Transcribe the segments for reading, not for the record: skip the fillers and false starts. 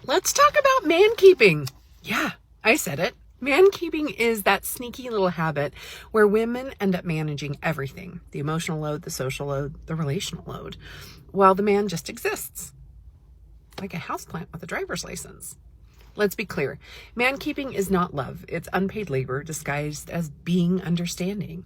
Let's talk about man-keeping. Yeah, I said it. Man-keeping is that sneaky little habit where women end up managing everything, the emotional load, the social load, the relational load, while the man just exists, like a houseplant with a driver's license. Let's be clear. Man-keeping is not love. It's unpaid labor disguised as being understanding.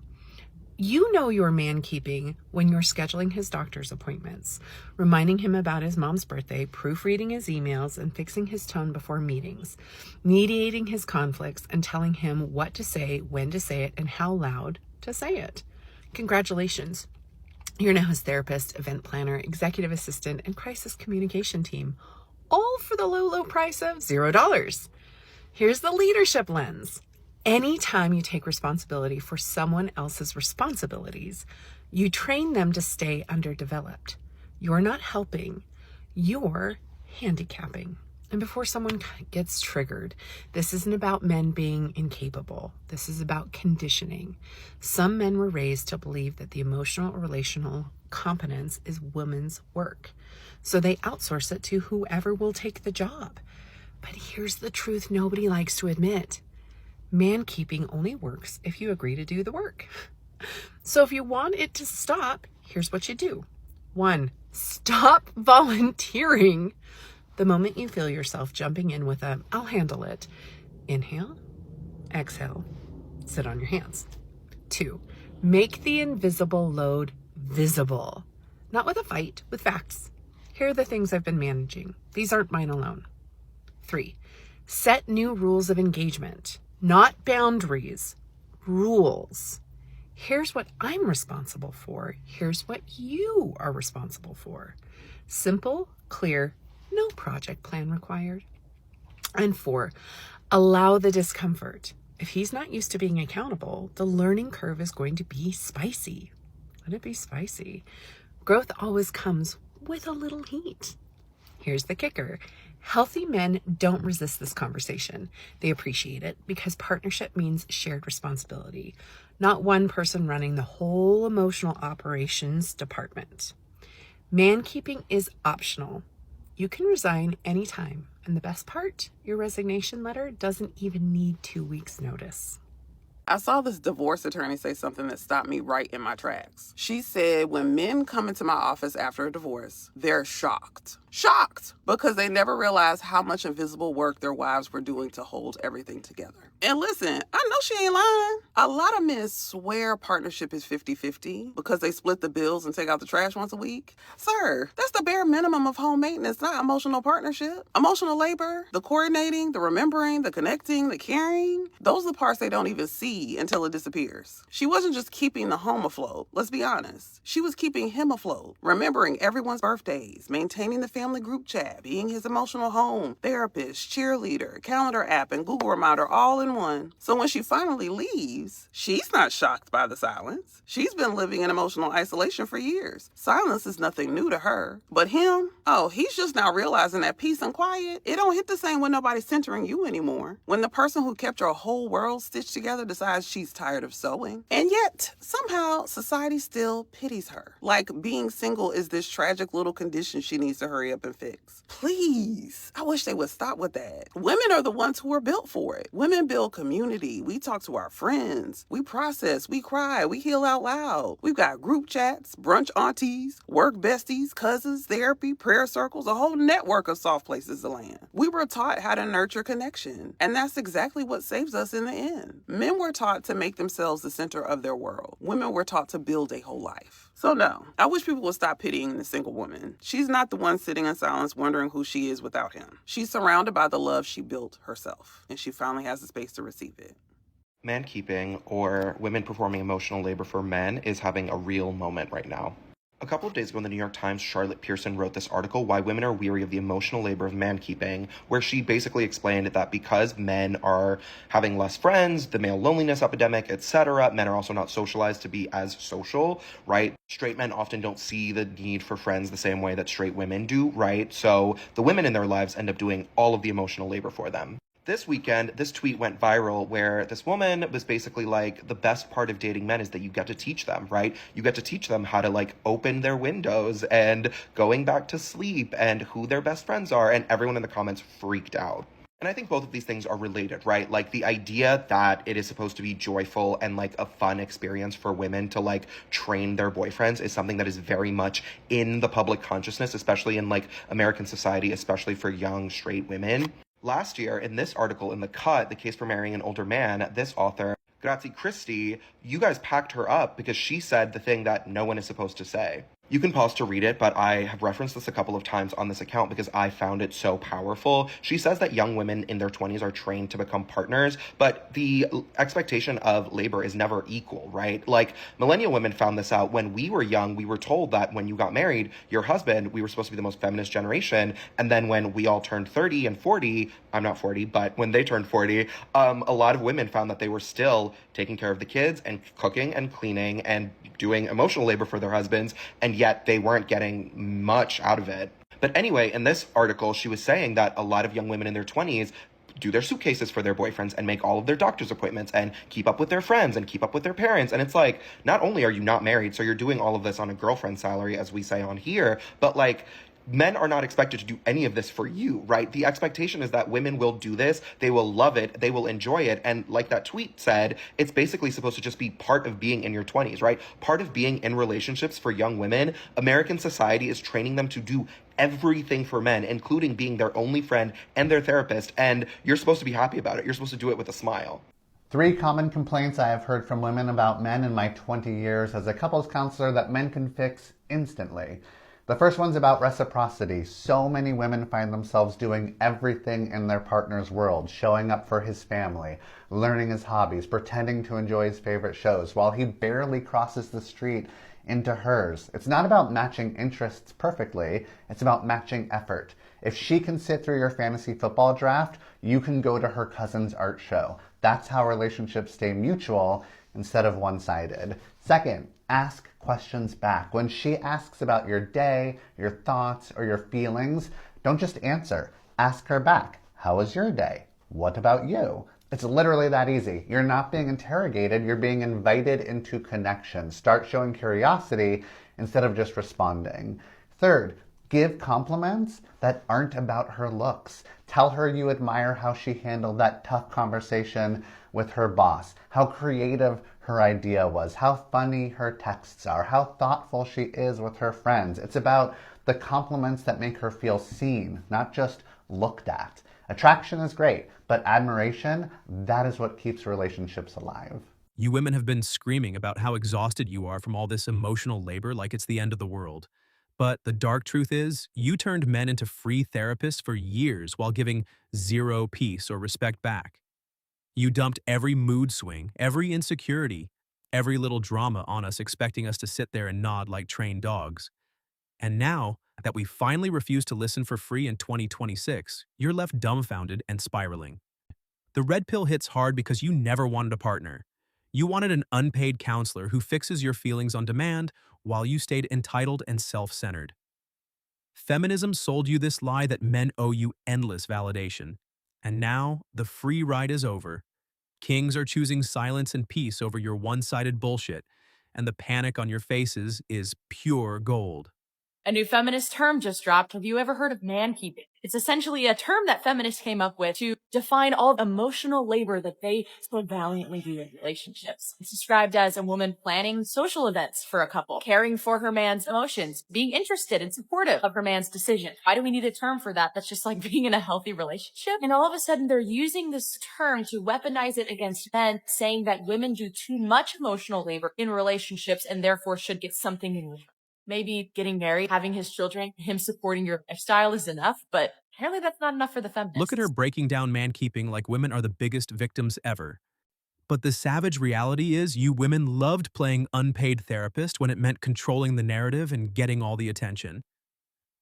You know you're man-keeping when you're scheduling his doctor's appointments, reminding him about his mom's birthday, proofreading his emails, and fixing his tone before meetings, mediating his conflicts, and telling him what to say, when to say it, and how loud to say it. Congratulations. You're now his therapist, event planner, executive assistant, and crisis communication team, all for the low, low price of $0. Here's the leadership lens. Anytime you take responsibility for someone else's responsibilities, you train them to stay underdeveloped. You're not helping, you're handicapping. And before someone gets triggered, this isn't about men being incapable. This is about conditioning. Some men were raised to believe that the emotional or relational competence is women's work. So they outsource it to whoever will take the job. But here's the truth nobody likes to admit. Man-keeping only works if you agree to do the work. So if you want it to stop, here's what you do. 1, stop volunteering. The moment you feel yourself jumping in with a, I'll handle it, inhale, exhale, sit on your hands. 2, make the invisible load visible. Not with a fight, with facts. Here are the things I've been managing. These aren't mine alone. 3, set new rules of engagement. Not boundaries, rules. Here's what I'm responsible for. Here's what you are responsible for. Simple, clear, no project plan required. And 4, allow the discomfort. If he's not used to being accountable, the learning curve is going to be spicy. Let it be spicy. Growth always comes with a little heat. Here's the kicker. Healthy men don't resist this conversation. They appreciate it because partnership means shared responsibility, not one person running the whole emotional operations department. Man-keeping is optional. You can resign anytime. And the best part, your resignation letter doesn't even need 2 weeks' notice. I saw this divorce attorney say something that stopped me right in my tracks. She said when men come into my office after a divorce, they're shocked. Shocked because they never realized how much invisible work their wives were doing to hold everything together. And listen, I know she ain't lying. A lot of men swear partnership is 50-50 because they split the bills and take out the trash once a week. Sir, that's the bare minimum of home maintenance, not emotional partnership. Emotional labor, the coordinating, the remembering, the connecting, the caring, those are the parts they don't even see until it disappears. She wasn't just keeping the home afloat, let's be honest. She was keeping him afloat, remembering everyone's birthdays, maintaining the family group chat, being his emotional home, therapist, cheerleader, calendar app, and Google Reminder all in one. So when she finally leaves, she's not shocked by the silence. She's been living in emotional isolation for years. Silence is nothing new to her. But him, oh, he's just now realizing that peace and quiet, it don't hit the same when nobody's centering you anymore. When the person who kept your whole world stitched together decides she's tired of sewing. And yet, somehow, society still pities her. Like being single is this tragic little condition she needs to hurry up and fix. Please, I wish they would stop with that. Women are the ones who are built for it. Women build community. We talk to our friends. We process. We cry. We heal out loud. We've got group chats, brunch aunties, work besties, cousins, therapy, prayer circles, a whole network of soft places to land. We were taught how to nurture connection, and that's exactly what saves us in the end. Men were taught to make themselves the center of their world. Women were taught to build a whole life. So no, I wish people would stop pitying the single woman. She's not the one sitting in silence wondering who she is without him. She's surrounded by the love she built herself, and she finally has the space to receive it. Man-keeping, or women performing emotional labor for men, is having a real moment right now. A couple of days ago in the New York Times, Charlotte Pearson wrote this article, Why Women Are Weary of the Emotional Labor of Man-Keeping, where she basically explained that because men are having less friends, the male loneliness epidemic, etc., men are also not socialized to be as social, right? Straight men often don't see the need for friends the same way that straight women do, right? So the women in their lives end up doing all of the emotional labor for them. This weekend, this tweet went viral where this woman was basically like, the best part of dating men is that you get to teach them, right? You get to teach them how to like open their windows and going back to sleep and who their best friends are. And everyone in the comments freaked out. And I think both of these things are related, right? Like the idea that it is supposed to be joyful and like a fun experience for women to like train their boyfriends is something that is very much in the public consciousness, especially in like American society, especially for young straight women. Last year, in this article in The Cut, The Case for Marrying an Older Man, this author, Grazie Christie, you guys packed her up because she said the thing that no one is supposed to say. You can pause to read it, but I have referenced this a couple of times on this account because I found it so powerful. She says that young women in their 20s are trained to become partners, but the expectation of labor is never equal, right? Like, millennial women found this out when we were young. We were told that when you got married, your husband, we were supposed to be the most feminist generation. And then when we all turned 30 and 40, I'm not 40, but when they turned 40, a lot of women found that they were still taking care of the kids and cooking and cleaning and doing emotional labor for their husbands, and yet they weren't getting much out of it. But anyway, in this article, she was saying that a lot of young women in their 20s do their suitcases for their boyfriends and make all of their doctor's appointments and keep up with their friends and keep up with their parents. And it's like, not only are you not married, so you're doing all of this on a girlfriend salary, as we say on here, but like, men are not expected to do any of this for you, right? The expectation is that women will do this, they will love it, they will enjoy it, and like that tweet said, it's basically supposed to just be part of being in your 20s, right? Part of being in relationships for young women. American society is training them to do everything for men, including being their only friend and their therapist, and you're supposed to be happy about it. You're supposed to do it with a smile. 3 common complaints I have heard from women about men in my 20 years as a couples counselor that men can fix instantly. The first one's about reciprocity. So many women find themselves doing everything in their partner's world, showing up for his family, learning his hobbies, pretending to enjoy his favorite shows, while he barely crosses the street into hers. It's not about matching interests perfectly, it's about matching effort. If she can sit through your fantasy football draft, you can go to her cousin's art show. That's how relationships stay mutual instead of one-sided. Second, ask questions back. When she asks about your day, your thoughts, or your feelings, don't just answer. Ask her back. How was your day? What about you? It's literally that easy. You're not being interrogated, you're being invited into connection. Start showing curiosity instead of just responding. Third, give compliments that aren't about her looks. Tell her you admire how she handled that tough conversation with her boss, how creative her idea was, how funny her texts are, how thoughtful she is with her friends. It's about the compliments that make her feel seen, not just looked at. Attraction is great, but admiration, that is what keeps relationships alive. You women have been screaming about how exhausted you are from all this emotional labor like it's the end of the world. But the dark truth is, you turned men into free therapists for years while giving zero peace or respect back. You dumped every mood swing, every insecurity, every little drama on us, expecting us to sit there and nod like trained dogs. And now that we finally refuse to listen for free in 2026, you're left dumbfounded and spiraling. The red pill hits hard because you never wanted a partner. You wanted an unpaid counselor who fixes your feelings on demand while you stayed entitled and self-centered. Feminism sold you this lie that men owe you endless validation. And now, the free ride is over. Kings are choosing silence and peace over your one-sided bullshit, and the panic on your faces is pure gold. A new feminist term just dropped. Have you ever heard of mankeeping? It's essentially a term that feminists came up with to define all the emotional labor that they so valiantly do in relationships. It's described as a woman planning social events for a couple, caring for her man's emotions, being interested and supportive of her man's decision. Why do we need a term for that? That's just like being in a healthy relationship. And all of a sudden they're using this term to weaponize it against men, saying that women do too much emotional labor in relationships and therefore should get something in return. Maybe getting married, having his children, him supporting your lifestyle is enough, but apparently that's not enough for the feminists. Look at her breaking down mankeeping like women are the biggest victims ever. But the savage reality is you women loved playing unpaid therapist when it meant controlling the narrative and getting all the attention.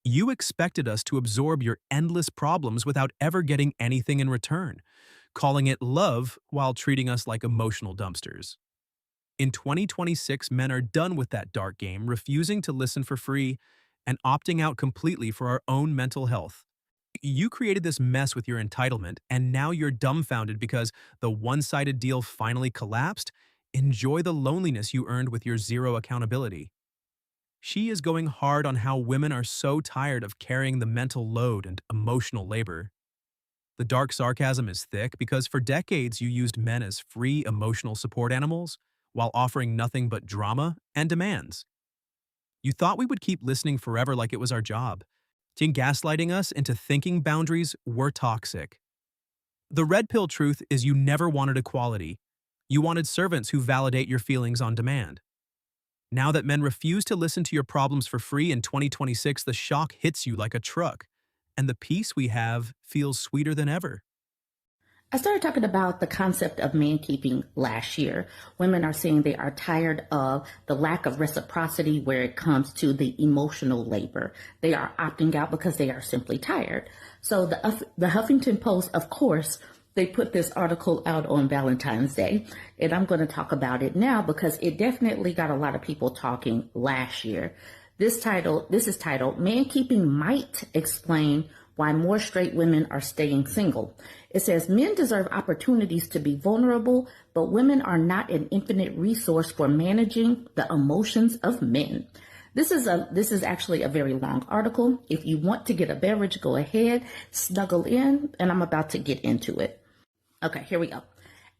You expected us to absorb your endless problems without ever getting anything in return, calling it love while treating us like emotional dumpsters. In 2026, men are done with that dark game, refusing to listen for free and opting out completely for our own mental health. You created this mess with your entitlement, and now you're dumbfounded because the one-sided deal finally collapsed? Enjoy the loneliness you earned with your zero accountability. She is going hard on how women are so tired of carrying the mental load and emotional labor. The dark sarcasm is thick because for decades you used men as free emotional support animals while offering nothing but drama and demands. You thought we would keep listening forever like it was our job, gaslighting us into thinking boundaries were toxic. The red pill truth is you never wanted equality. You wanted servants who validate your feelings on demand. Now that men refuse to listen to your problems for free in 2026, the shock hits you like a truck, and the peace we have feels sweeter than ever. I started talking about the concept of mankeeping last year. Women are saying they are tired of the lack of reciprocity where it comes to the emotional labor. They are opting out because they are simply tired. So the Huffington Post, of course, they put this article out on Valentine's Day, and I'm going to talk about it now because it definitely got a lot of people talking last year. This is titled, "Mankeeping Might Explain Why More Straight Women Are Staying Single." It says, men deserve opportunities to be vulnerable, but women are not an infinite resource for managing the emotions of men. This is actually a very long article. If you want to get a beverage, go ahead, snuggle in, and I'm about to get into it. Okay, here we go.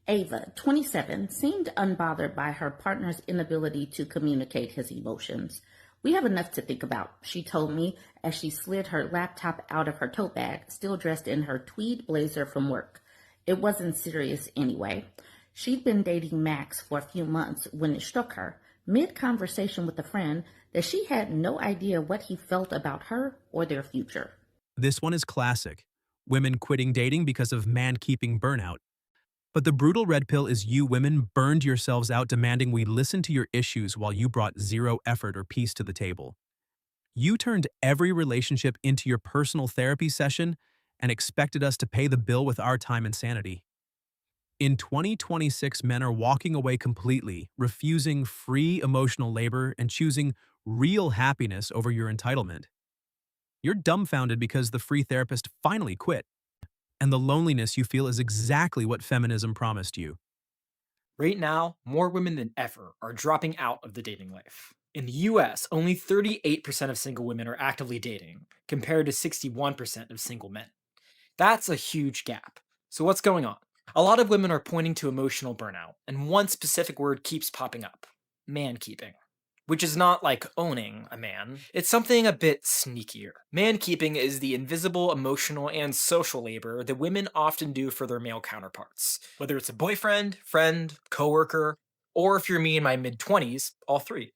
Ava, 27, seemed unbothered by her partner's inability to communicate his emotions. "We have enough to think about," she told me as she slid her laptop out of her tote bag, still dressed in her tweed blazer from work. It wasn't serious anyway. She'd been dating Max for a few months when it struck her, mid-conversation with a friend, that she had no idea what he felt about her or their future. This one is classic. Women quitting dating because of man-keeping burnout. But the brutal red pill is you women burned yourselves out demanding we listen to your issues while you brought zero effort or peace to the table. You turned every relationship into your personal therapy session and expected us to pay the bill with our time and sanity. In 2026, men are walking away completely, refusing free emotional labor and choosing real happiness over your entitlement. You're dumbfounded because the free therapist finally quit, and the loneliness you feel is exactly what feminism promised you. Right now, more women than ever are dropping out of the dating life. In the US, only 38% of single women are actively dating, compared to 61% of single men. That's a huge gap. So what's going on? A lot of women are pointing to emotional burnout, and one specific word keeps popping up: man-keeping. Which is not like owning a man, it's something a bit sneakier. Man-keeping is the invisible emotional and social labor that women often do for their male counterparts. Whether it's a boyfriend, friend, coworker, or if you're me in my mid-20s, all three.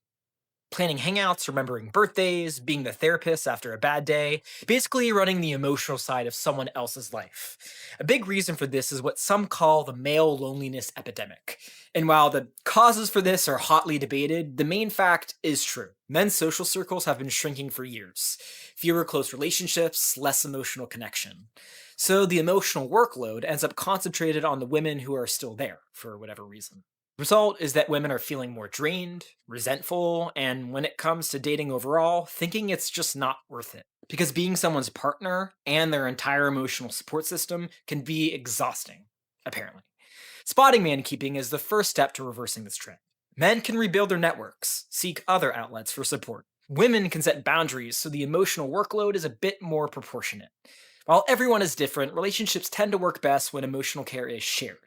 Planning hangouts, remembering birthdays, being the therapist after a bad day, basically running the emotional side of someone else's life. A big reason for this is what some call the male loneliness epidemic. And while the causes for this are hotly debated, the main fact is true. Men's social circles have been shrinking for years. Fewer close relationships, less emotional connection. So the emotional workload ends up concentrated on the women who are still there, for whatever reason. The result is that women are feeling more drained, resentful, and when it comes to dating overall, thinking it's just not worth it. Because being someone's partner and their entire emotional support system can be exhausting, apparently. Spotting man-keeping is the first step to reversing this trend. Men can rebuild their networks, seek other outlets for support. Women can set boundaries so the emotional workload is a bit more proportionate. While everyone is different, relationships tend to work best when emotional care is shared.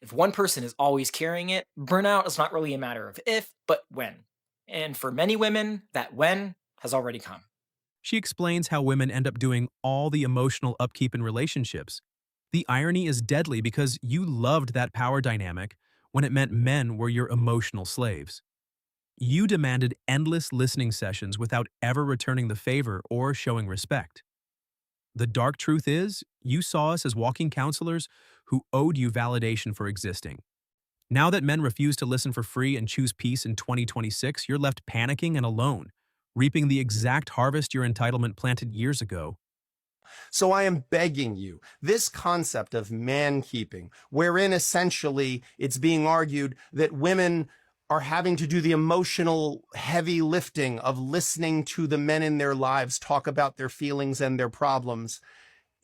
If one person is always carrying it, burnout is not really a matter of if, but when. And for many women, that when has already come. She explains how women end up doing all the emotional upkeep in relationships. The irony is deadly because you loved that power dynamic when it meant men were your emotional slaves. You demanded endless listening sessions without ever returning the favor or showing respect. The dark truth is, you saw us as walking counselors who owed you validation for existing. Now that men refuse to listen for free and choose peace in 2026, you're left panicking and alone, reaping the exact harvest your entitlement planted years ago. So I am begging you, this concept of man-keeping, wherein essentially it's being argued that women are having to do the emotional heavy lifting of listening to the men in their lives talk about their feelings and their problems,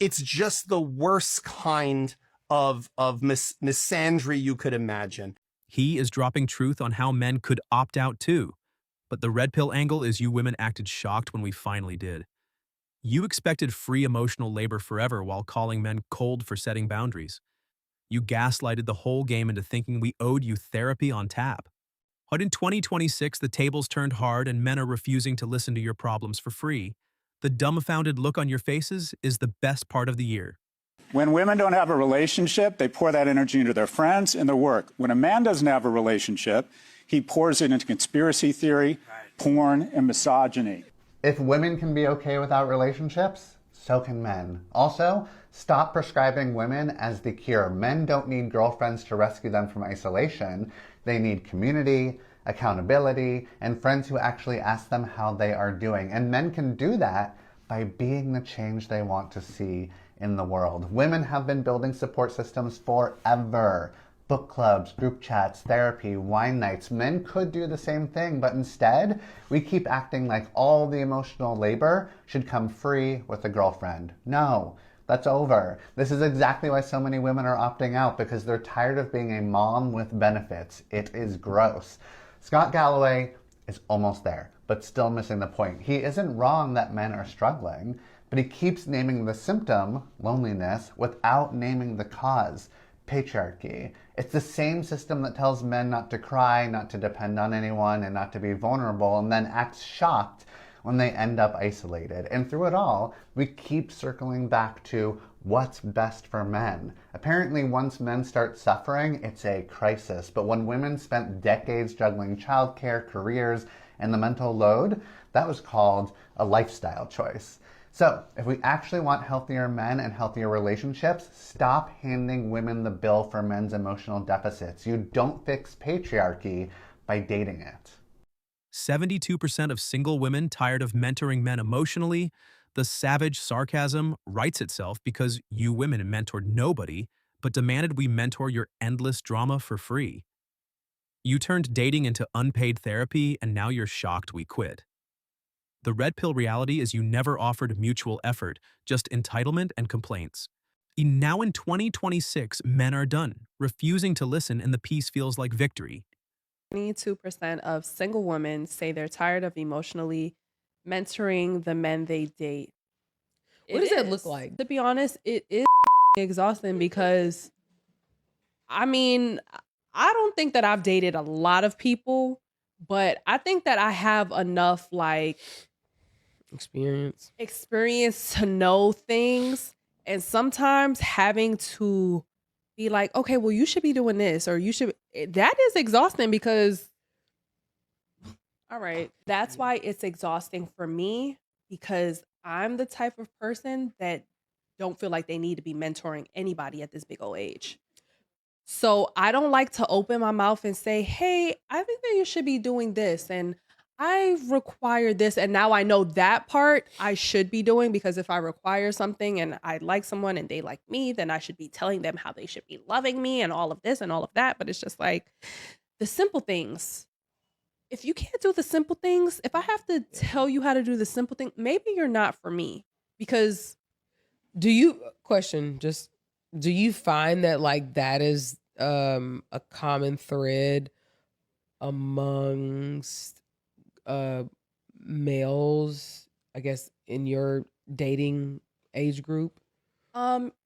It's just the worst kind of misandry you could imagine. He is dropping truth on how men could opt out too. But the red pill angle is you women acted shocked when we finally did. You expected free emotional labor forever while calling men cold for setting boundaries. You gaslighted the whole game into thinking we owed you therapy on tap. But in 2026, the tables turned hard and men are refusing to listen to your problems for free. The dumbfounded look on your faces is the best part of the year. When women don't have a relationship, they pour that energy into their friends and their work. When a man doesn't have a relationship, he pours it into conspiracy theory, porn, and misogyny. If women can be okay without relationships, so can men. Also, stop prescribing women as the cure. Men don't need girlfriends to rescue them from isolation. They need community, accountability, and friends who actually ask them how they are doing. And men can do that by being the change they want to see in the world. Women have been building support systems forever. Book clubs, group chats, therapy, wine nights. Men could do the same thing, but instead, we keep acting like all the emotional labor should come free with a girlfriend. No, that's over. This is exactly why so many women are opting out, because they're tired of being a mom with benefits. It is gross. Scott Galloway is almost there, but still missing the point. He isn't wrong that men are struggling, but he keeps naming the symptom, loneliness, without naming the cause, patriarchy. It's the same system that tells men not to cry, not to depend on anyone, and not to be vulnerable, and then acts shocked when they end up isolated. And through it all, we keep circling back to what's best for men. Apparently, once men start suffering, it's a crisis. But when women spent decades juggling childcare, careers, and the mental load, that was called a lifestyle choice. So, if we actually want healthier men and healthier relationships, stop handing women the bill for men's emotional deficits. You don't fix patriarchy by dating it. 72% of single women tired of mentoring men emotionally. The savage sarcasm writes itself because you women mentored nobody, but demanded we mentor your endless drama for free. You turned dating into unpaid therapy, and now you're shocked we quit. The red pill reality is you never offered mutual effort, just entitlement and complaints. Now in 2026, men are done, refusing to listen, and the peace feels like victory. 22% of single women say they're tired of emotionally mentoring the men they date. What does that look like? To be honest, it is exhausting because, I mean, I don't think that I've dated a lot of people, but I think that I have enough, like, experience to know things. And sometimes having to be like, okay, well, you should be doing this, or you should, that is exhausting because, all right, that's why it's exhausting for me, because I'm the type of person that don't feel like they need to be mentoring anybody at this big old age. So I don't like to open my mouth and say, hey, I think that you should be doing this, and I require this, and now I know that part I should be doing, because if I require something and I like someone and they like me, then I should be telling them how they should be loving me and all of this and all of that. But it's just like the simple things. If you can't do the simple things, if I have to tell you how to do the simple thing, maybe you're not for me. Because do you find that like that is a common thread amongst males, I guess, in your dating age group?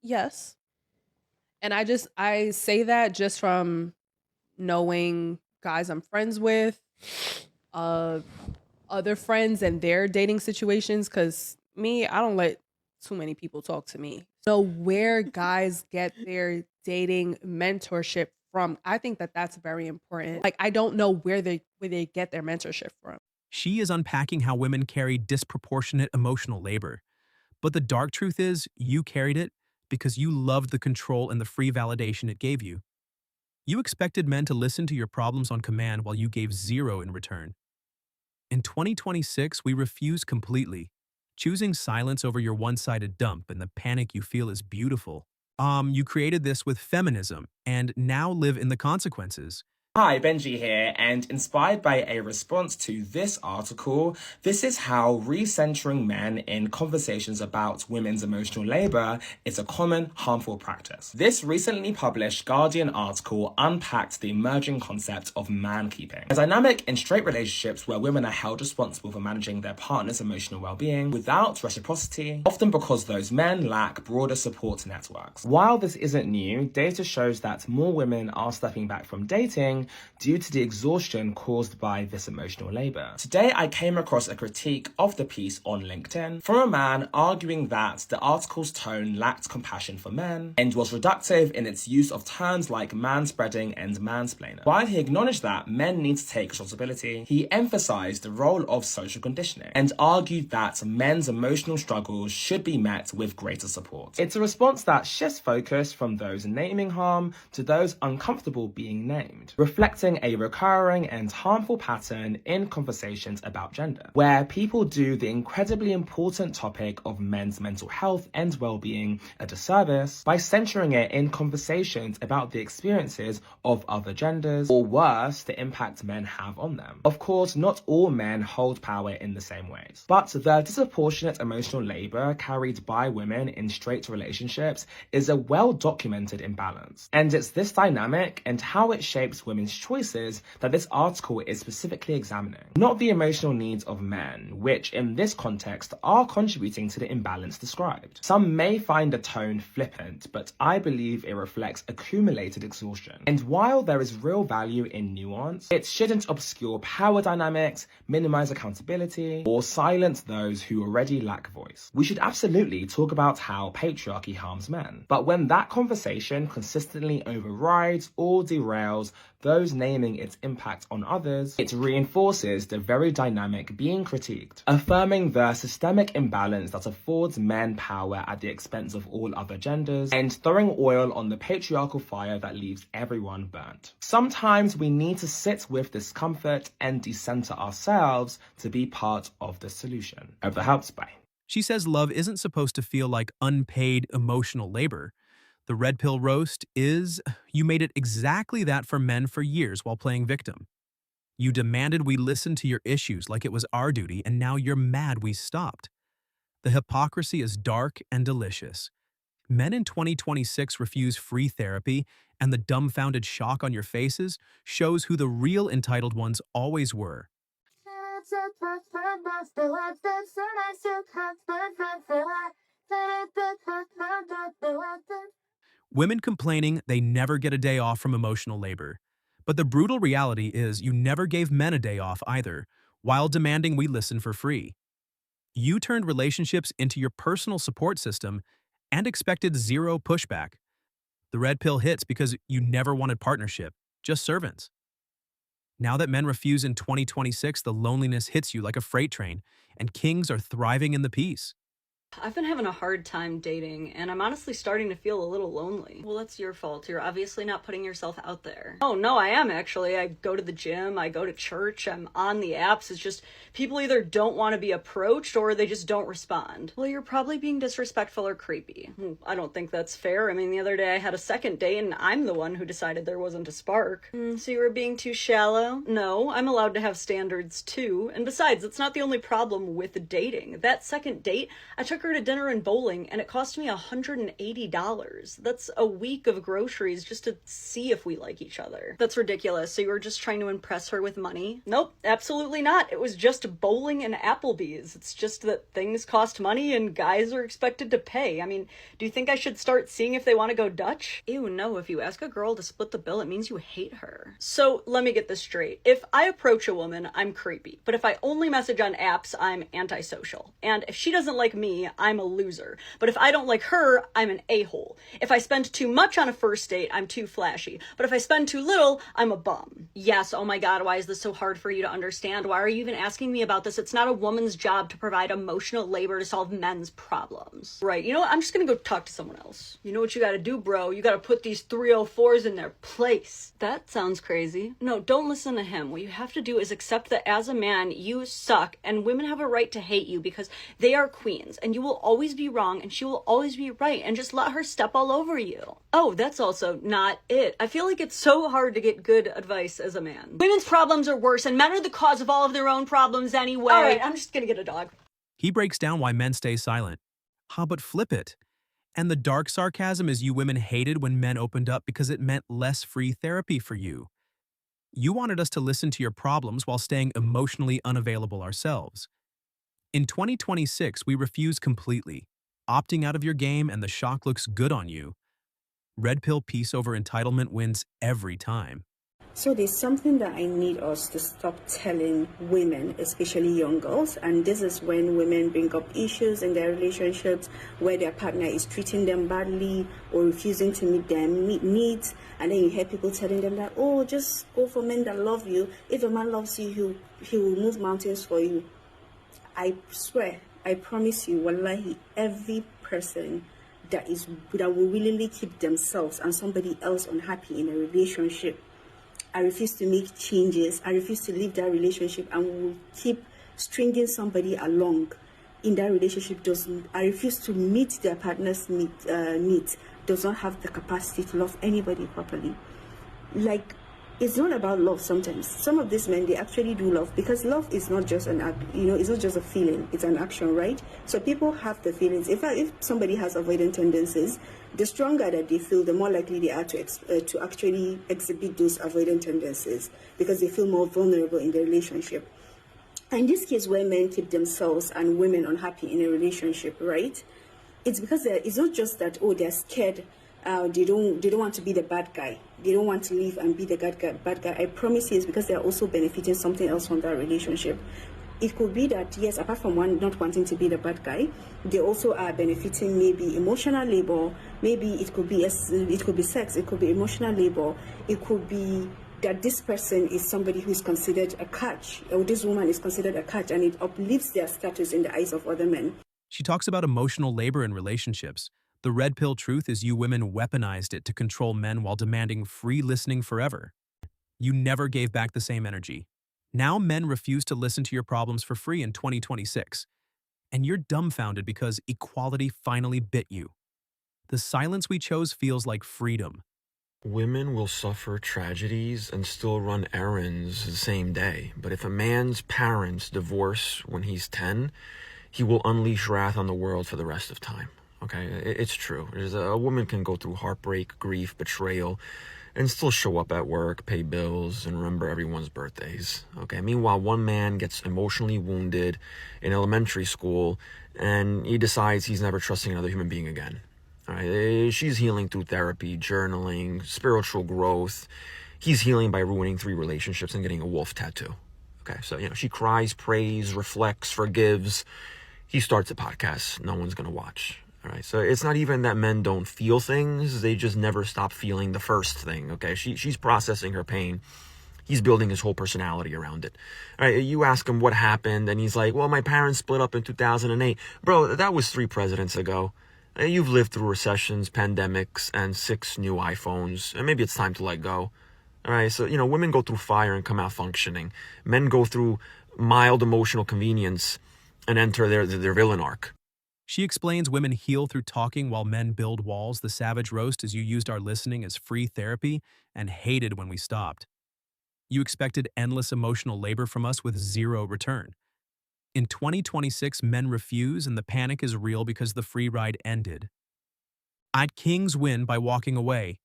Yes. And I say that just from knowing guys I'm friends with, other friends and their dating situations, because me, I don't let too many people talk to me. So where guys get their dating mentorship from, I think that that's very important. Like, I don't know where they get their mentorship from. She is unpacking how women carry disproportionate emotional labor. But the dark truth is, you carried it because you loved the control and the free validation it gave you. You expected men to listen to your problems on command while you gave zero in return. In 2026, we refuse completely. Choosing silence over your one-sided dump and the panic you feel is beautiful. You created this with feminism and now live in the consequences. Hi, Benji here, and inspired by a response to this article, this is how recentering men in conversations about women's emotional labor is a common, harmful practice. This recently published Guardian article unpacked the emerging concept of man-keeping, a dynamic in straight relationships where women are held responsible for managing their partner's emotional well-being without reciprocity, often because those men lack broader support networks. While this isn't new, data shows that more women are stepping back from dating due to the exhaustion caused by this emotional labor. Today, I came across a critique of the piece on LinkedIn from a man arguing that the article's tone lacked compassion for men and was reductive in its use of terms like manspreading and mansplaining. While he acknowledged that men need to take responsibility, he emphasized the role of social conditioning and argued that men's emotional struggles should be met with greater support. It's a response that shifts focus from those naming harm to those uncomfortable being named, reflecting a recurring and harmful pattern in conversations about gender, where people do the incredibly important topic of men's mental health and well-being a disservice by centering it in conversations about the experiences of other genders, or worse, the impact men have on them. Of course, not all men hold power in the same ways, but the disproportionate emotional labor carried by women in straight relationships is a well-documented imbalance. And it's this dynamic and how it shapes women's choices that this article is specifically examining, not the emotional needs of men, which in this context are contributing to the imbalance described. Some may find the tone flippant, but I believe it reflects accumulated exhaustion. And while there is real value in nuance, it shouldn't obscure power dynamics, minimize accountability, or silence those who already lack voice. We should absolutely talk about how patriarchy harms men, but when that conversation consistently overrides or derails those naming its impact on others, it reinforces the very dynamic being critiqued, affirming the systemic imbalance that affords men power at the expense of all other genders, and throwing oil on the patriarchal fire that leaves everyone burnt. Sometimes we need to sit with discomfort and decenter ourselves to be part of the solution. Hope that helps. Bye. She says love isn't supposed to feel like unpaid emotional labor. The red pill roast is, you made it exactly that for men for years while playing victim. You demanded we listen to your issues like it was our duty, and now you're mad we stopped. The hypocrisy is dark and delicious. Men in 2026 refuse free therapy, and the dumbfounded shock on your faces shows who the real entitled ones always were. Women complaining they never get a day off from emotional labor. But the brutal reality is you never gave men a day off either, while demanding we listen for free. You turned relationships into your personal support system and expected zero pushback. The red pill hits because you never wanted partnership, just servants. Now that men refuse in 2026, the loneliness hits you like a freight train, and kings are thriving in the peace. I've been having a hard time dating, and I'm honestly starting to feel a little lonely. Well, that's your fault. You're obviously not putting yourself out there. Oh, no, I am actually. I go to the gym, I go to church, I'm on the apps. It's just people either don't want to be approached or they just don't respond. Well, you're probably being disrespectful or creepy. I don't think that's fair. I mean, the other day I had a second date and I'm the one who decided there wasn't a spark. So you were being too shallow? No, I'm allowed to have standards too. And besides, it's not the only problem with dating. That second date, I took her to dinner and bowling, and it cost me $180. That's a week of groceries just to see if we like each other. That's ridiculous. So you were just trying to impress her with money? Nope, absolutely not. It was just bowling and Applebee's. It's just that things cost money and guys are expected to pay. I mean, do you think I should start seeing if they want to go Dutch? Ew, no. If you ask a girl to split the bill, it means you hate her. So let me get this straight. If I approach a woman, I'm creepy. But if I only message on apps, I'm antisocial. And if she doesn't like me, I'm a loser. But if I don't like her, I'm an a-hole. If I spend too much on a first date, I'm too flashy. But if I spend too little, I'm a bum. Yes, oh my god, why is this so hard for you to understand? Why are you even asking me about this? It's not a woman's job to provide emotional labor to solve men's problems. Right, you know what? I'm just gonna go talk to someone else. You know what you gotta do, bro? You gotta put these 304s in their place. That sounds crazy. No, don't listen to him. What you have to do is accept that as a man, you suck, and women have a right to hate you because they are queens, and you you will always be wrong and she will always be right, and just let her step all over you. Oh, that's also not it. I feel like it's so hard to get good advice as a man. Women's problems are worse, and men are the cause of all of their own problems anyway. All right, I'm just gonna get a dog. He breaks down why men stay silent. But flip it. And the dark sarcasm is you women hated when men opened up because it meant less free therapy for you. You wanted us to listen to your problems while staying emotionally unavailable ourselves. In 2026, we refuse completely, opting out of your game, and the shock looks good on you. Red pill peace over entitlement wins every time. So there's something that I need us to stop telling women, especially young girls, and this is when women bring up issues in their relationships where their partner is treating them badly or refusing to meet their needs, and then you hear people telling them that, oh, just go for men that love you. If a man loves you, he will move mountains for you. I swear, I promise you, wallahi, every person that will willingly keep themselves and somebody else unhappy in a relationship, I refuse to make changes. I refuse to leave that relationship and will keep stringing somebody along in that relationship. I refuse to meet their partner's needs. Does not have the capacity to love anybody properly. Like, it's not about love sometimes. Some of these men, they actually do love, because love is not just an act, it's not just a feeling, it's an action, right? So people have the feelings. In fact, if somebody has avoidant tendencies, the stronger that they feel, the more likely they are to actually exhibit those avoidant tendencies, because they feel more vulnerable in the relationship. And in this case, where men keep themselves and women unhappy in a relationship, right? It's because it's not just that, oh, they're scared. They don't want to be the bad guy. They don't want to leave and be the bad guy. I promise you, it's because they're also benefiting something else from that relationship. It could be that, yes, apart from one not wanting to be the bad guy, they also are benefiting maybe emotional labor. Maybe it could be sex. It could be emotional labor. It could be that this person is somebody who is considered a catch, or this woman is considered a catch, and it uplifts their status in the eyes of other men. She talks about emotional labor in relationships. The red pill truth is you women weaponized it to control men while demanding free listening forever. You never gave back the same energy. Now men refuse to listen to your problems for free in 2026. And you're dumbfounded because equality finally bit you. The silence we chose feels like freedom. Women will suffer tragedies and still run errands the same day. But if a man's parents divorce when he's 10, he will unleash wrath on the world for the rest of time. Okay, it's true. A woman can go through heartbreak, grief, betrayal, and still show up at work, pay bills, and remember everyone's birthdays. Okay, meanwhile, one man gets emotionally wounded in elementary school, and he decides he's never trusting another human being again. All right, she's healing through therapy, journaling, spiritual growth. He's healing by ruining 3 relationships and getting a wolf tattoo. Okay, so, she cries, prays, reflects, forgives. He starts a podcast no one's going to watch. All right, so it's not even that men don't feel things. They just never stop feeling the first thing, okay? She's processing her pain. He's building his whole personality around it. All right, you ask him what happened, and he's like, well, my parents split up in 2008. Bro, that was 3 presidents ago. You've lived through recessions, pandemics, and 6 new iPhones, and maybe it's time to let go. All right, so, women go through fire and come out functioning. Men go through mild emotional convenience and enter their villain arc. She explains women heal through talking while men build walls. The savage roast is you used our listening as free therapy and hated when we stopped. You expected endless emotional labor from us with 0 return. In 2026, men refuse, and the panic is real because the free ride ended. Kings win by walking away.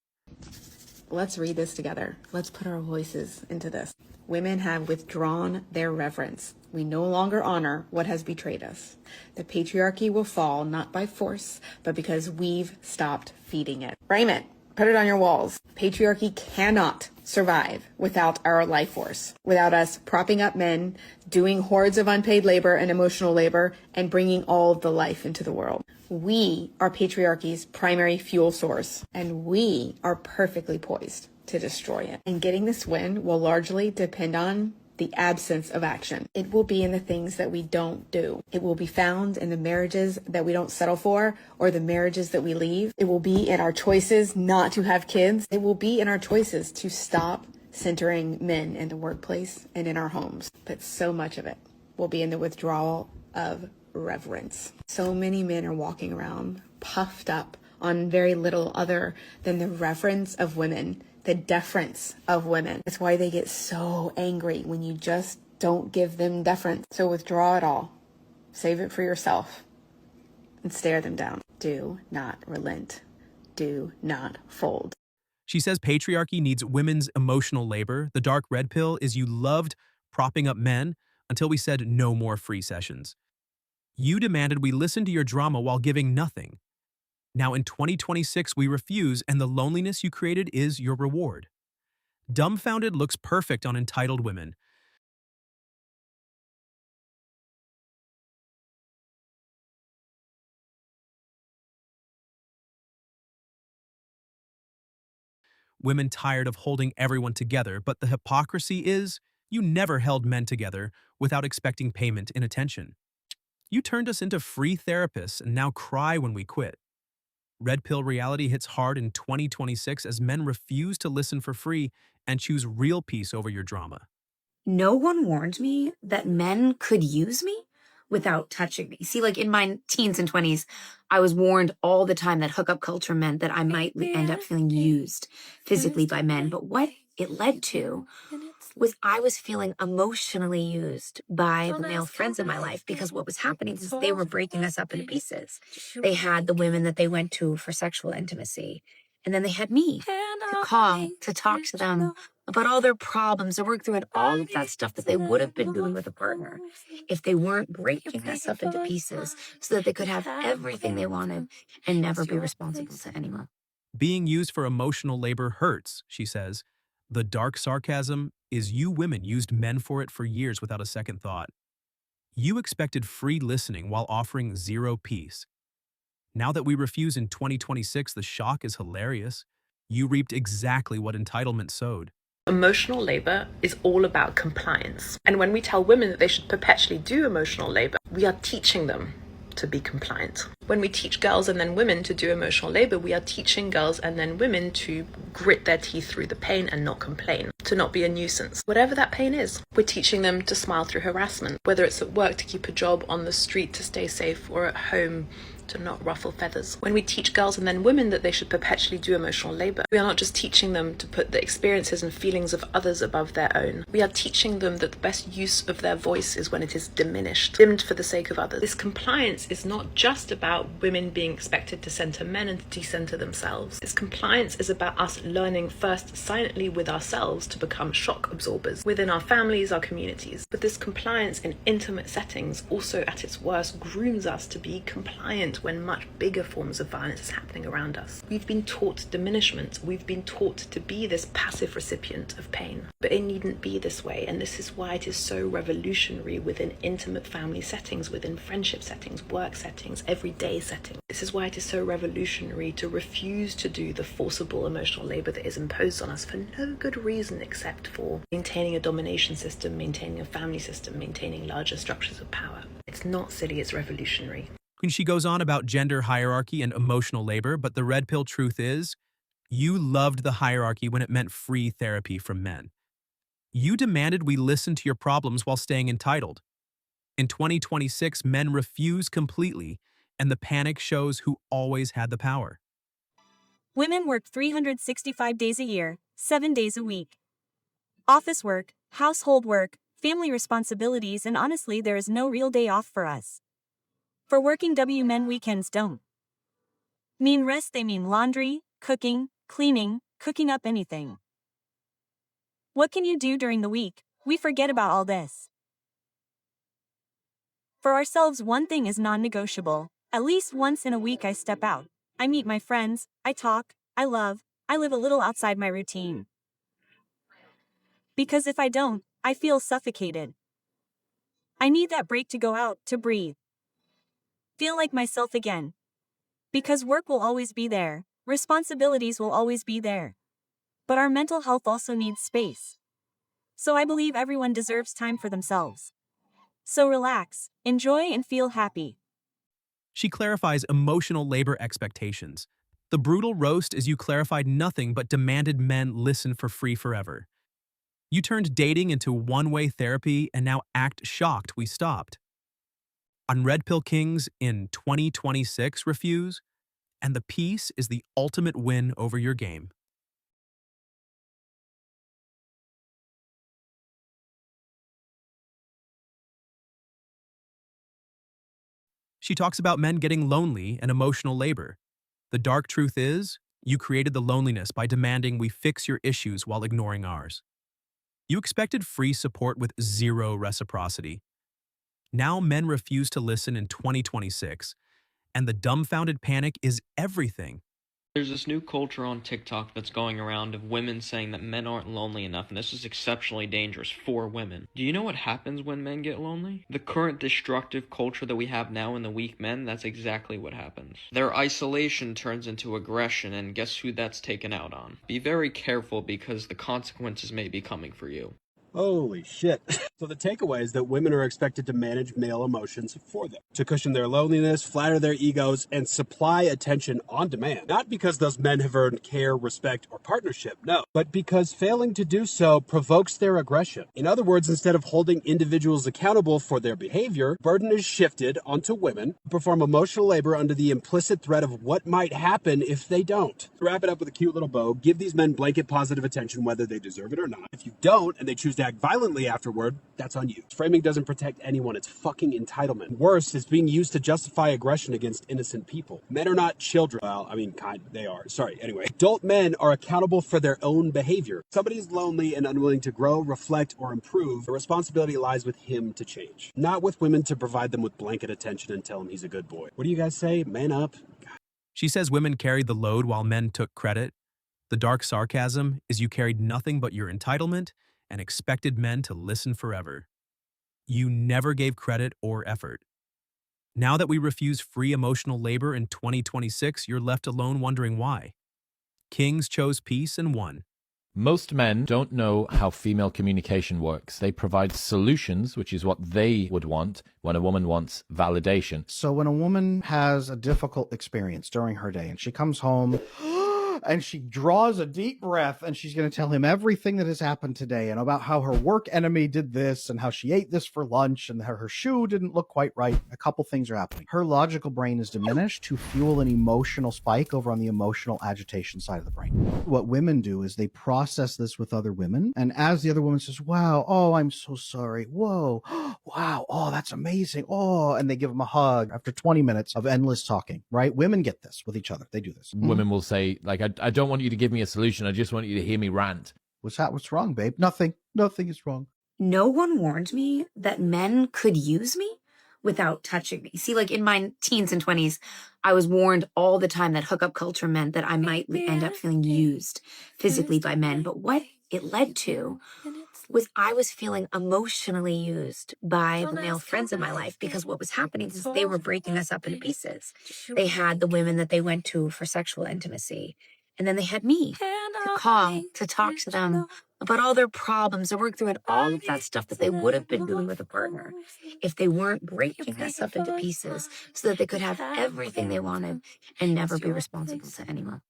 Let's read this together. Let's put our voices into this. Women have withdrawn their reverence. We no longer honor what has betrayed us. The patriarchy will fall not by force, but because we've stopped feeding it. Frame it. Put it on your walls. Patriarchy cannot survive without our life force, without us propping up men, doing hordes of unpaid labor and emotional labor, and bringing all of the life into the world. We are patriarchy's primary fuel source, and we are perfectly poised to destroy it. And getting this win will largely depend on the absence of action. It will be in the things that we don't do. It will be found in the marriages that we don't settle for or the marriages that we leave. It will be in our choices not to have kids. It will be in our choices to stop centering men in the workplace and in our homes. But so much of it will be in the withdrawal of reverence. So many men are walking around puffed up on very little other than the reverence of women, the deference of women. That's why they get so angry when you just don't give them deference. So withdraw it all. Save it for yourself and stare them down. Do not relent. Do not fold. She says patriarchy needs women's emotional labor. The dark red pill is you loved propping up men until we said no more free sessions. You demanded we listen to your drama while giving nothing. Now in 2026, we refuse, and the loneliness you created is your reward. Dumbfounded looks perfect on entitled women. Women tired of holding everyone together, but the hypocrisy is you never held men together without expecting payment in attention. You turned us into free therapists and now cry when we quit. Red pill reality hits hard in 2026 as men refuse to listen for free and choose real peace over your drama. No one warned me that men could use me without touching me. See, like in my teens and 20s, I was warned all the time that hookup culture meant that I might end up feeling used physically by men. But what it led to was I was feeling emotionally used by the male friends in my life, because what was happening is they were breaking us up into pieces. They had the women that they went to for sexual intimacy, and then they had me to call, to talk to them about all their problems, to work through it, all of that stuff that they would have been doing with a partner if they weren't breaking us up into pieces so that they could have everything they wanted and never be responsible to anyone. Being used for emotional labor hurts, she says. The dark sarcasm is you women used men for it for years without a second thought. You expected free listening while offering zero peace. Now that we refuse in 2026, the shock is hilarious. You reaped exactly what entitlement sowed. Emotional labor is all about compliance. And when we tell women that they should perpetually do emotional labor, we are teaching them to be compliant. When we teach girls and then women to do emotional labor, we are teaching girls and then women to grit their teeth through the pain and not complain, to not be a nuisance, whatever that pain is. We're teaching them to smile through harassment, whether it's at work to keep a job, on the street to stay safe, or at home to not ruffle feathers. When we teach girls and then women that they should perpetually do emotional labor, we are not just teaching them to put the experiences and feelings of others above their own. We are teaching them that the best use of their voice is when it is diminished, dimmed for the sake of others. This compliance is not just about women being expected to center men and to decenter themselves. This compliance is about us learning first silently with ourselves to become shock absorbers within our families, our communities. But this compliance in intimate settings also at its worst grooms us to be compliant when much bigger forms of violence is happening around us. We've been taught diminishment. We've been taught to be this passive recipient of pain. But it needn't be this way, and this is why it is so revolutionary within intimate family settings, within friendship settings, work settings, everyday settings. This is why it is so revolutionary to refuse to do the forcible emotional labor that is imposed on us for no good reason except for maintaining a domination system, maintaining a family system, maintaining larger structures of power. It's not silly, it's revolutionary. She goes on about gender hierarchy and emotional labor, but the red pill truth is, you loved the hierarchy when it meant free therapy from men. You demanded we listen to your problems while staying entitled. In 2026, men refuse completely, and the panic shows who always had the power. Women work 365 days a year, 7 days a week. Office work, household work, family responsibilities, and honestly, there is no real day off for us. For working W men, weekends don't mean rest, they mean laundry, cooking, cleaning, cooking up anything. What can you do during the week? We forget about all this. For ourselves, one thing is non-negotiable. At least once in a week I step out. I meet my friends, I talk, I love, I live a little outside my routine. Because if I don't, I feel suffocated. I need that break to go out, to breathe. Feel like myself again. Because work will always be there, responsibilities will always be there. But our mental health also needs space. So I believe everyone deserves time for themselves. So relax, enjoy, and feel happy. She clarifies emotional labor expectations. The brutal roast is you clarified nothing but demanded men listen for free forever. You turned dating into one-way therapy and now act shocked we stopped. On Red Pill Kings in 2026 Refuse, and the peace is the ultimate win over your game. She talks about men getting lonely and emotional labor. The dark truth is, you created the loneliness by demanding we fix your issues while ignoring ours. You expected free support with zero reciprocity. Now men refuse to listen in 2026, and the dumbfounded panic is everything. There's this new culture on TikTok that's going around of women saying that men aren't lonely enough, and this is exceptionally dangerous for women. Do you know what happens when men get lonely? The current destructive culture that we have now in the weak men, that's exactly what happens. Their isolation turns into aggression, and guess who that's taken out on? Be very careful because the consequences may be coming for you. Holy shit. So the takeaway is that women are expected to manage male emotions for them, to cushion their loneliness, flatter their egos, and supply attention on demand. Not because those men have earned care, respect, or partnership, no, but because failing to do so provokes their aggression. In other words, instead of holding individuals accountable for their behavior, burden is shifted onto women who perform emotional labor under the implicit threat of what might happen if they don't. To wrap it up with a cute little bow, give these men blanket positive attention whether they deserve it or not. If you don't, and they choose to act violently afterward, that's on you. Framing doesn't protect anyone. It's fucking entitlement. Worse, it's being used to justify aggression against innocent people. Men are not children. Well, I mean, they are. Sorry. Anyway, adult men are accountable for their own behavior. If somebody's lonely and unwilling to grow, reflect, or improve, the responsibility lies with him to change, not with women to provide them with blanket attention and tell him he's a good boy. What do you guys say? Man up. She says women carried the load while men took credit. The dark sarcasm is you carried nothing but your entitlement and expected men to listen forever. You never gave credit or effort. Now that we refuse free emotional labor in 2026, you're left alone wondering why. Kings chose peace and won. Most men don't know how female communication works. They provide solutions, which is what they would want when a woman wants validation. So when a woman has a difficult experience during her day and she comes home and she draws a deep breath and she's going to tell him everything that has happened today and about how her work enemy did this and how she ate this for lunch and how her shoe didn't look quite right. A couple things are happening. Her logical brain is diminished to fuel an emotional spike over on the emotional agitation side of the brain. What women do is they process this with other women. And as the other woman says, wow, oh, I'm so sorry. Whoa, wow, oh, that's amazing. Oh, and they give them a hug after 20 minutes of endless talking, right? Women get this with each other. They do this. Women will say, like, I don't want you to give me a solution. I just want you to hear me rant. What's wrong, babe? Nothing is wrong. No one warned me that men could use me without touching me. See, like in my teens and 20s, I was warned all the time that hookup culture meant that I might end up feeling used physically by men. But what it led to was I was feeling emotionally used by the male friends in my life because what was happening is they were breaking us up into pieces. They had the women that they went to for sexual intimacy. And then they had me to call, to talk to them about all their problems, to work through it, all of that stuff that they would have been doing with a partner if they weren't breaking us up into pieces so that they could have everything they wanted and never be responsible to anyone.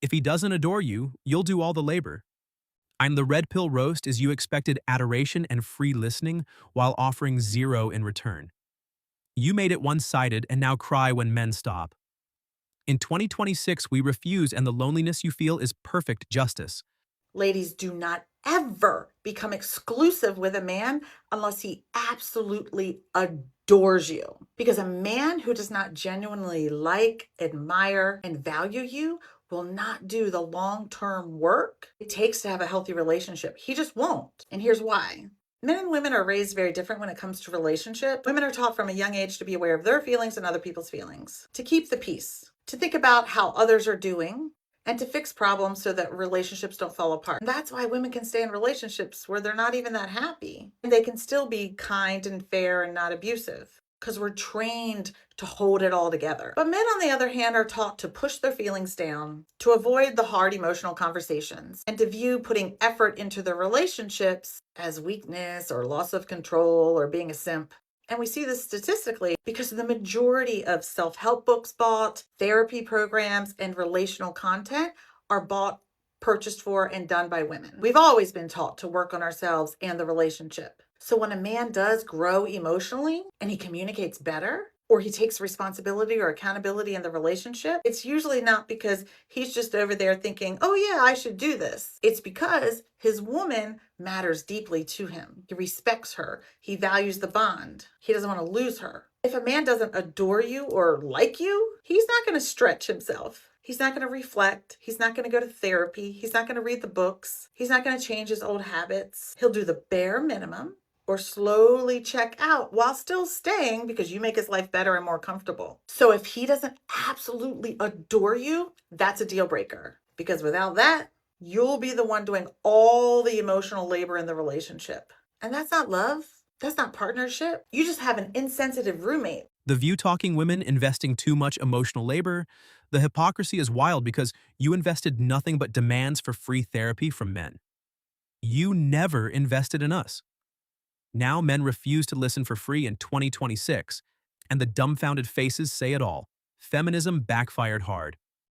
If he doesn't adore you, you'll do all the labor. I'm the red pill roast is you expected adoration and free listening while offering zero in return. You made it one-sided and now cry when men stop. In 2026, we refuse, and the loneliness you feel is perfect justice. Ladies, do not ever become exclusive with a man unless he absolutely adores you. Because a man who does not genuinely like, admire, and value you will not do the long-term work it takes to have a healthy relationship. He just won't. And here's why. Men and women are raised very different when it comes to relationships. Women are taught from a young age to be aware of their feelings and other people's feelings, to keep the peace, to think about how others are doing, and to fix problems so that relationships don't fall apart. And that's why women can stay in relationships where they're not even that happy. And they can still be kind and fair and not abusive because we're trained to hold it all together. But men, on the other hand, are taught to push their feelings down, to avoid the hard emotional conversations, and to view putting effort into their relationships as weakness or loss of control or being a simp. And we see this statistically because the majority of self-help books bought, therapy programs, and relational content are bought, purchased for, and done by women. We've always been taught to work on ourselves and the relationship. So when a man does grow emotionally and he communicates better, or he takes responsibility or accountability in the relationship, it's usually not because he's just over there thinking, oh yeah, I should do this. It's because his woman matters deeply to him. He respects her. He values the bond. He doesn't want to lose her. If a man doesn't adore you or like you, he's not going to stretch himself. He's not going to reflect. He's not going to go to therapy. He's not going to read the books. He's not going to change his old habits. He'll do the bare minimum or slowly check out while still staying because you make his life better and more comfortable. So if he doesn't absolutely adore you, that's a deal breaker. Because without that, you'll be the one doing all the emotional labor in the relationship. And that's not love. That's not partnership. You just have an insensitive roommate. The view talking women investing too much emotional labor, the hypocrisy is wild because you invested nothing but demands for free therapy from men. You never invested in us. Now men refuse to listen for free in 2026, and the dumbfounded faces say it all. Feminism backfired hard.